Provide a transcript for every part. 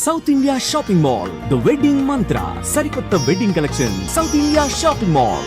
South India shopping mall, the wedding మంత్ర, సరికొత్త wedding collection, south India shopping mall.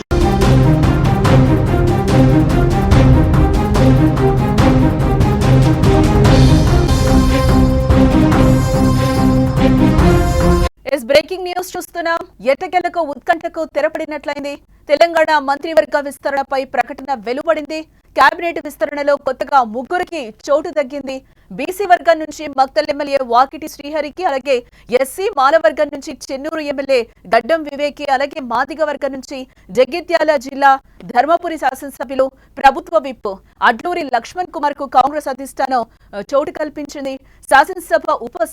Breaking news చూస్తున్నాం. ఎట్టకేలకు ఉత్కంఠకు తెరపడినట్లయింది. తెలంగాణ మంత్రివర్గ విస్తరణపై ప్రకటన వెలువడింది. కేబినెట్ విస్తరణలో కొత్తగా ముగ్గురికి చోటు తగ్గింది. బీసీ వర్గం నుంచి మక్తల్ ఎమ్మెల్యే వాకిటి శ్రీహరికి, అలాగే ఎస్సీ మాల వర్గం నుంచి చెన్నూరు ఎమ్మెల్యే గడ్డం వివేకి, అలాగే మాదిగ వర్గం నుంచి జగిత్యాల జిల్లా ధర్మపురి శాసనసభ్యులు ప్రభుత్వ విప్ అడ్లూరి లక్ష్మణ్ కుమార్ కు కాంగ్రెస్ అధిష్టానం చోటు కల్పించింది. శాసనసభ ఉప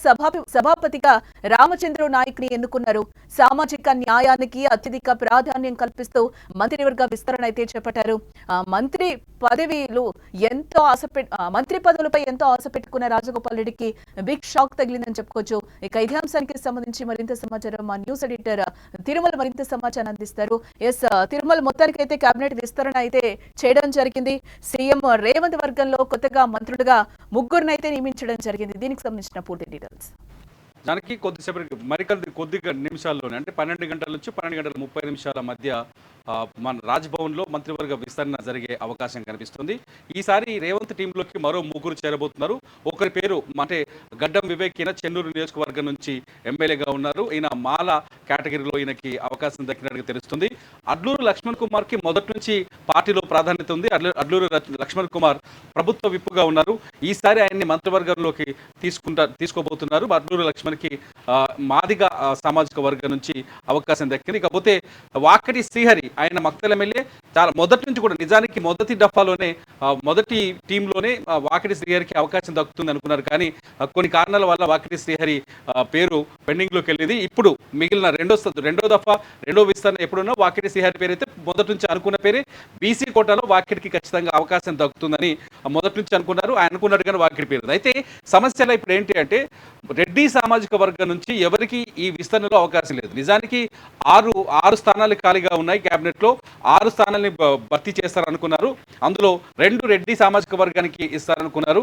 సభాపతిగా రామచంద్ర నాయక్ ని ఎన్నుకున్నారు. సామాజిక న్యాయానికి అత్యధిక ప్రాధాన్యం కల్పిస్తూ మంత్రివర్గ విస్తరణ అయితే చేపట్టారు. మంత్రి పదవులపై ఎంతో ఆశ పెట్టుకున్న రాజగోపాల్ రెడ్డికి బిగ్ షాక్ తగిలిందని చెప్పుకోవచ్చు. ఇక ఇదే అంశానికి సంబంధించి మరింత సమాచారం మా న్యూస్ ఎడిటర్ తిరుమల మరింత సమాచారం అందిస్తారు. తిరుమల, మొత్తానికి అయితే కేబినెట్ విస్తరణ అయితే చేయడం జరిగింది. సీఎం రేవంత్ వర్గంలో కొత్తగా మంత్రులుగా ముగ్గురిని అయితే నియమించడం జరిగింది. దీనికి సంబంధించిన పూర్తి డీటెయిల్స్ దానికి కొద్ది నిమిషాల్లోనే, అంటే 12 గంటల నుంచి 12:30 మధ్య మన రాజ్భవన్లో మంత్రివర్గ విస్తరణ జరిగే అవకాశం కనిపిస్తుంది. ఈసారి రేవంత్ టీంలోకి మరో ముగ్గురు చేరబోతున్నారు. ఒకరి పేరు అంటే గడ్డం వివేక్, ఈయన చెన్నూరు నియోజకవర్గం నుంచి ఎమ్మెల్యేగా ఉన్నారు. ఈయన మాల కేటగిరీలో ఈయనకి అవకాశం దక్కినట్టుగా తెలుస్తుంది. అడ్లూరు లక్ష్మణ్ కుమార్కి మొదటి నుంచి పార్టీలో ప్రాధాన్యత ఉంది. అడ్లూరు లక్ష్మణ్ కుమార్ ప్రభుత్వ విప్పుగా ఉన్నారు. ఈసారి ఆయన్ని మంత్రివర్గంలోకి తీసుకోబోతున్నారు. అడ్లూరు లక్ష్మణ్కి మాదిగ సామాజిక వర్గం నుంచి అవకాశం దక్కింది. కాకపోతే వాకటి శ్రీహరి, ఆయన మక్తల్ ఎమ్మెల్యే, చాలా మొదటి నుంచి కూడా నిజానికి మొదటి దఫాలోనే మొదటి టీంలోనే వాకిటి శ్రీహరికి అవకాశం దక్కుతుంది అనుకున్నారు. కానీ కొన్ని కారణాల వల్ల వాకిటి శ్రీహరి పేరు పెండింగ్లోకి వెళ్ళింది. ఇప్పుడు మిగిలిన రెండో విస్తరణ ఎప్పుడున్నా వాకిటి శ్రీహరి పేరు అయితే మొదటి నుంచి అనుకున్న పేరే. బీసీ కోటాలో వాకిటికి ఖచ్చితంగా అవకాశం దక్కుతుందని మొదటి నుంచి అనుకున్నారు. ఆయన అనుకున్నట్టుగానే వాకిటి పేరు. అయితే సమస్యలో ఇప్పుడు ఏంటి అంటే, రెడ్డి సామాజిక వర్గం నుంచి ఎవరికి ఈ విస్తరణలో అవకాశం లేదు. నిజానికి ఆరు స్థానాలు ఖాళీగా ఉన్నాయి. క్యాబినెట్లో 6 స్థానాలని భర్తీ చేస్తారనుకున్నారు. అందులో 2 రెడ్డి సామాజిక వర్గానికి ఇస్తారనుకున్నారు.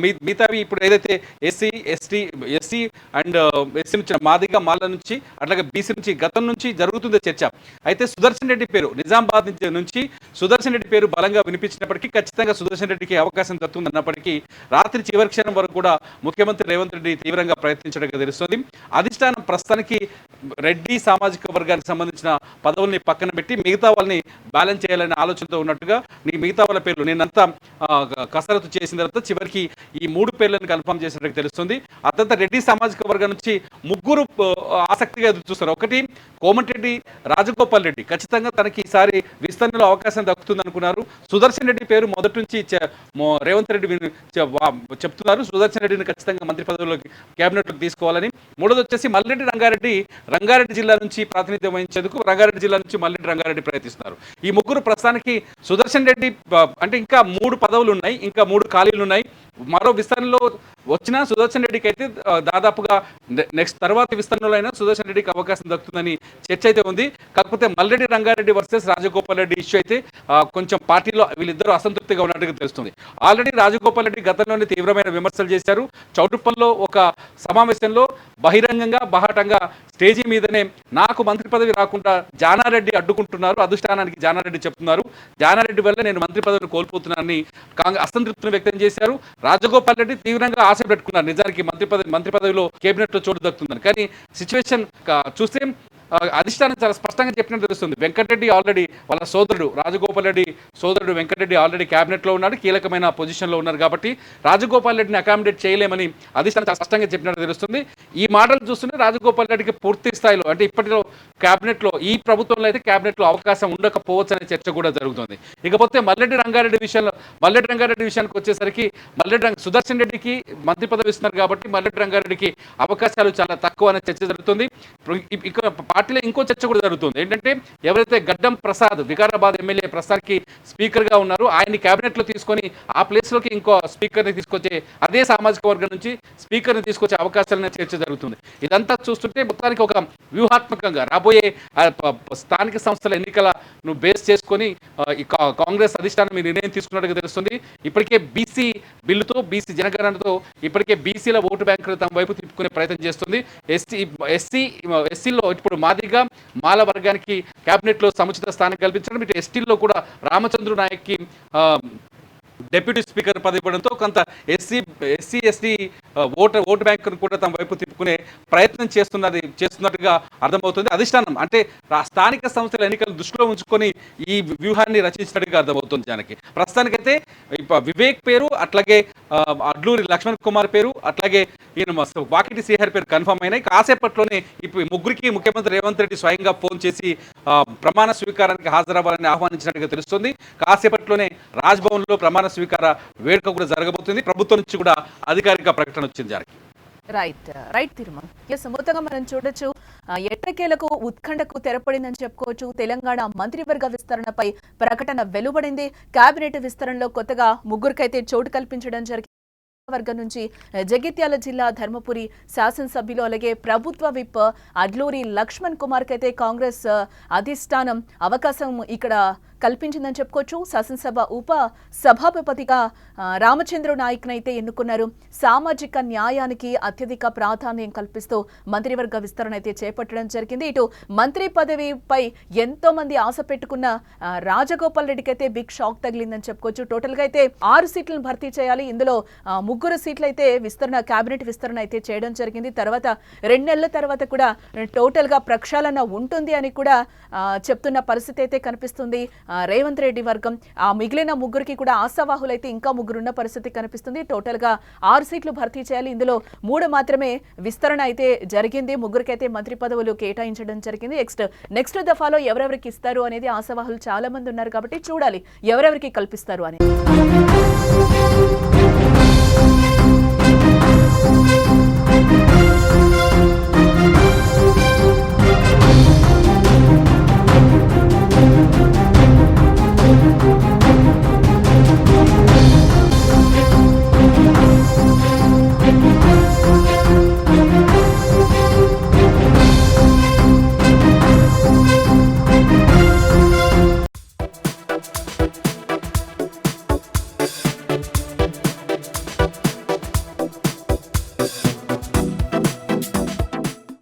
మిగతావి ఇప్పుడు ఏదైతే ఎస్సీ అండ్ ఎస్సీ నుంచి మాదిగా మాల నుంచి, అట్లాగే బీసీ నుంచి గతం నుంచి జరుగుతుందో చర్చ. అయితే సుదర్శన్ రెడ్డి పేరు, నిజామాబాద్ నుంచి సుదర్శన్ రెడ్డి పేరు బలంగా వినిపించినప్పటికీ ఖచ్చితంగా సుదర్శన్ రెడ్డికి అవకాశం దక్కుతుంది అన్నప్పటికీ రాత్రి చివరి క్షణం వరకు కూడా ముఖ్యమంత్రి రేవంత్ రెడ్డి తీవ్రంగా ప్రయత్నించడానికి తెలుస్తుంది. అధిష్టానం ప్రస్తుతానికి రెడ్డి సామాజిక వర్గానికి సంబంధించిన పదవుల్ని పక్కన పెట్టి మిగతా వాళ్ళని బ్యాలెన్స్ చేయాలనే ఆలోచనతో ఉన్నట్టుగా మిగతా వాళ్ళ పేర్లు నేనంతా కసరత్తు చేసిన తర్వాత చివరికి ఈ 3 పేర్లను కన్ఫర్మ్ చేసినట్టు తెలుస్తుంది. ఆ తర్వాత రెడ్డి సామాజిక వర్గం నుంచి ముగ్గురు ఆసక్తిగా ఎదురు చూస్తారు. ఒకటి కోమటిరెడ్డి రాజగోపాల్ రెడ్డి, ఖచ్చితంగా తనకి ఈసారి విస్తరణలో అవకాశం దక్కుతుంది అనుకున్నారు. సుదర్శన్ రెడ్డి పేరు మొదటి నుంచి రేవంత్ రెడ్డి చెప్తున్నారు. సుదర్శన్ రెడ్డిని ఖచ్చితంగా మంత్రి పదవిలోకి కేబినెట్లోకి తీసుకోవాలని. మూడోది వచ్చేసి మల్రెడ్డి రంగారెడ్డి జిల్లా నుంచి ప్రాతినిధ్యం వహించేందుకు రంగారెడ్డి జిల్లా నుంచి మల్రెడ్డి రంగారెడ్డి ప్రయత్నిస్తున్నారు. ఈ ముగ్గురు ప్రస్తుతానికి సుదర్శన్ రెడ్డి అంటే ఇంకా 3 పదవులు ఉన్నాయి, ఇంకా 3 ఖాళీలు ఉన్నాయి. మరో విస్తరణలో వచ్చిన సుదర్శన్ రెడ్డికి అయితే దాదాపుగా నెక్స్ట్ తర్వాత విస్తరణలో అయినా సుదర్శన్ రెడ్డికి అవకాశం దక్కుతుందని చర్చ అయితే ఉంది. కాకపోతే మల్రెడ్డి రంగారెడ్డి వర్సెస్ రాజగోపాల్ రెడ్డి ఇష్యూ అయితే కొంచెం పార్టీలో వీళ్ళిద్దరూ అసంతృప్తిగా ఉన్నట్టుగా తెలుస్తుంది. ఆల్రెడీ రాజగోపాల్ రెడ్డి గతంలోనే తీవ్రమైన విమర్శలు చేశారు. చౌటుప్పల్లో ఒక సమావేశంలో బహిరంగంగా బాహాటంగా స్టేజీ మీదనే నాకు మంత్రి పదవి రాకుండా జానారెడ్డి అడ్డుకుంటున్నారు, అధిష్టానానికి జానారెడ్డి చెప్తున్నారు, జానారెడ్డి వల్ల నేను మంత్రి పదవిని కోల్పోతున్నానని అసంతృప్తిని వ్యక్తం చేశారు. రాజగోపాల్ రెడ్డి తీవ్రంగా ఆశ పెట్టుకున్నారు నిజానికి మంత్రి పదవిలో కేబినెట్లో చోటు దక్కుతుందని. కానీ సిచ్యువేషన్ చూస్తే అధిష్టానం చాలా స్పష్టంగా చెప్పినట్టు తెలుస్తుంది. వెంకటరెడ్డి ఆల్రెడీ వాళ్ళ సోదరుడు రాజగోపాల్ రెడ్డి సోదరుడు వెంకటరెడ్డి ఆల్రెడీ క్యాబినెట్లో ఉన్నాడు, కీలకమైన పొజిషన్లో ఉన్నారు. కాబట్టి రాజగోపాల్ రెడ్డిని అకామిడేట్ చేయలేమని అధిష్టానం చాలా స్పష్టంగా చెప్పినట్టు తెలుస్తుంది. ఈ మాటలు చూస్తుంటే రాజగోపాల్ రెడ్డికి పూర్తి స్థాయిలో అంటే ఇప్పటిలో క్యాబినెట్లో ఈ ప్రభుత్వంలో అయితే క్యాబినెట్లో అవకాశం ఉండకపోవచ్చు అనే చర్చ కూడా జరుగుతుంది. ఇకపోతే మల్రెడ్డి రంగారెడ్డి విషయానికి వచ్చేసరికి సుదర్శన్ రెడ్డికి మంత్రి పదవి ఇస్తున్నారు కాబట్టి మల్రెడ్డి రంగారెడ్డికి అవకాశాలు చాలా తక్కువ అనే చర్చ జరుగుతుంది. ఇక పార్టీలో ఇంకో చర్చ కూడా జరుగుతుంది. ఏంటంటే ఎవరైతే గడ్డం ప్రసాద్ వికారాబాద్ ఎమ్మెల్యే ప్రస్తుతానికి స్పీకర్గా ఉన్నారో ఆయన్ని క్యాబినెట్లో తీసుకొని ఆ ప్లేస్లోకి ఇంకో స్పీకర్ని తీసుకొచ్చే, అదే సామాజిక వర్గం నుంచి స్పీకర్ని తీసుకొచ్చే అవకాశాలనే చర్చ జరుగుతుంది. ఇదంతా చూస్తుంటే మొత్తానికి ఒక వ్యూహాత్మకంగా రాబోయే స్థానిక సంస్థల ఎన్నికలను బేస్ చేసుకొని ఈ కాంగ్రెస్ అధిష్టానం ఈ నిర్ణయం తీసుకున్నట్టుగా తెలుస్తుంది. ఇప్పటికే బీసీ బిల్లుతో, బీసీ జనగణనతో ఇప్పటికే బీసీల ఓటు బ్యాంకులు తమ వైపు తిప్పుకునే ప్రయత్నం చేస్తుంది. ఎస్సీలో ఇప్పుడు మాదిగా మాల వర్గానికి క్యాబినెట్లో సముచిత స్థానం కల్పించడం, ఇటు ఎస్టీల్లో కూడా రామచంద్ర నాయక్కి డిప్యూటీ స్పీకర్ పదవి ఇవ్వడంతో కొంత ఎస్సీ ఎస్టీ ఓటు బ్యాంకును కూడా తమ వైపు తిప్పుకునే ప్రయత్నం చేస్తున్నట్టుగా అర్థమవుతుంది. అధిష్టానం అంటే స్థానిక సంస్థల ఎన్నికలు దృష్టిలో ఉంచుకొని ఈ వ్యూహాన్ని రచించినట్టుగా అర్థమవుతుంది. జనకి ప్రస్తుతానికైతే వివేక్ పేరు, అట్లాగే అడ్లూరి లక్ష్మణ్ కుమార్ పేరు, అట్లాగే ఈయన వాకిటి శ్రీహరి పేరు కన్ఫర్మ్ అయినాయి. కాసేపట్లోనే ఇప్పుడు ముగ్గురికి ముఖ్యమంత్రి రేవంత్ రెడ్డి స్వయంగా ఫోన్ చేసి ప్రమాణ స్వీకారానికి హాజరవ్వాలని ఆహ్వానించినట్టుగా తెలుస్తుంది. కాసేపట్లోనే రాజ్భవన్లో ప్రమాణ స్వీకార వేడుక కూడా జరగబోతుంది. ప్రభుత్వం నుంచి కూడా అధికారిక ప్రకటన వచ్చింది. జానకి రైట్ తిరుమల. మొత్తంగా మనం చూడొచ్చు, ఎట్టకేలకు ఉత్కంఠకు తెరపడిందని చెప్పుకోవచ్చు. తెలంగాణ మంత్రివర్గ విస్తరణపై ప్రకటన వెలువడింది. కేబినెట్ విస్తరణలో కొత్తగా ముగ్గురికైతే చోటు కల్పించడం జరిగింది. వర్గం నుంచి జగిత్యాల జిల్లా ధర్మపురి శాసనసభ్యులు, అలాగే ప్రభుత్వ విప్ అడ్లూరి లక్ష్మణ్ కుమార్ కైతే కాంగ్రెస్ అధిష్టానం అవకాశం ఇక్కడ కల్పించిందని చెప్పుకోవచ్చు. శాసనసభ ఉప సభాపతిగా రామచంద్ర నాయక్నైతే ఎన్నుకున్నారు. సామాజిక న్యాయానికి అత్యధిక ప్రాధాన్యం కల్పిస్తూ మంత్రివర్గ విస్తరణ అయితే చేపట్టడం జరిగింది. ఇటు మంత్రి పదవిపై ఎంతో మంది ఆశ పెట్టుకున్న రాజగోపాల్ రెడ్డికి అయితే బిగ్ షాక్ తగిలిందని చెప్పుకోవచ్చు. టోటల్ గా అయితే 6 సీట్లను భర్తీ చేయాలి. ఇందులో 3 సీట్లు అయితే కేబినెట్ విస్తరణ అయితే చేయడం జరిగింది. తర్వాత 2 నెలల తర్వాత కూడా టోటల్ గా ప్రక్షాళన ఉంటుంది అని కూడా చెప్తున్న పరిస్థితి అయితే కనిపిస్తుంది. రేవంత్ రెడ్డి వర్గం ఆ మిగిలిన ముగ్గురికి కూడా ఆశావాహులైతే ఇంకా 3 ఉన్న పరిస్థితి కనిపిస్తుంది. టోటల్ గా 6 సీట్లు భర్తీ చేయాలి. ఇందులో 3 మాత్రమే విస్తరణ అయితే జరిగింది. 3కైతే మంత్రి పదవులు కేటాయించడం జరిగింది. నెక్స్ట్ దఫాలో ఎవరెవరికి ఇస్తారు అనేది ఆశావాహులు చాలా మంది ఉన్నారు కాబట్టి చూడాలి ఎవరెవరికి కల్పిస్తారు అనేది.